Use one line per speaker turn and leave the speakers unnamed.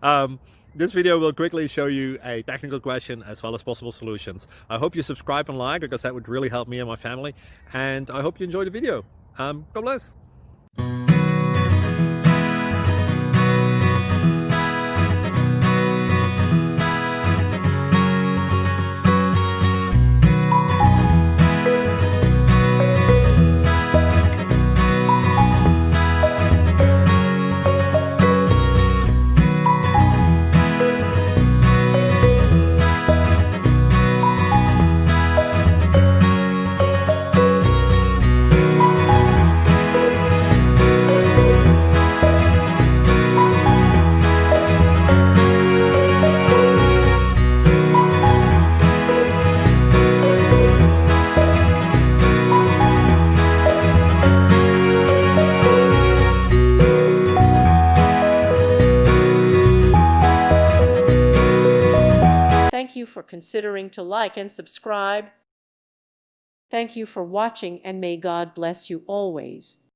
um, this video will quickly show you a technical question as well as possible solutions. I hope you subscribe and like because that would really help me and my family. And I hope you enjoy the video. God bless.
Thank you for considering to like and subscribe. Thank you for watching, and may God bless you always.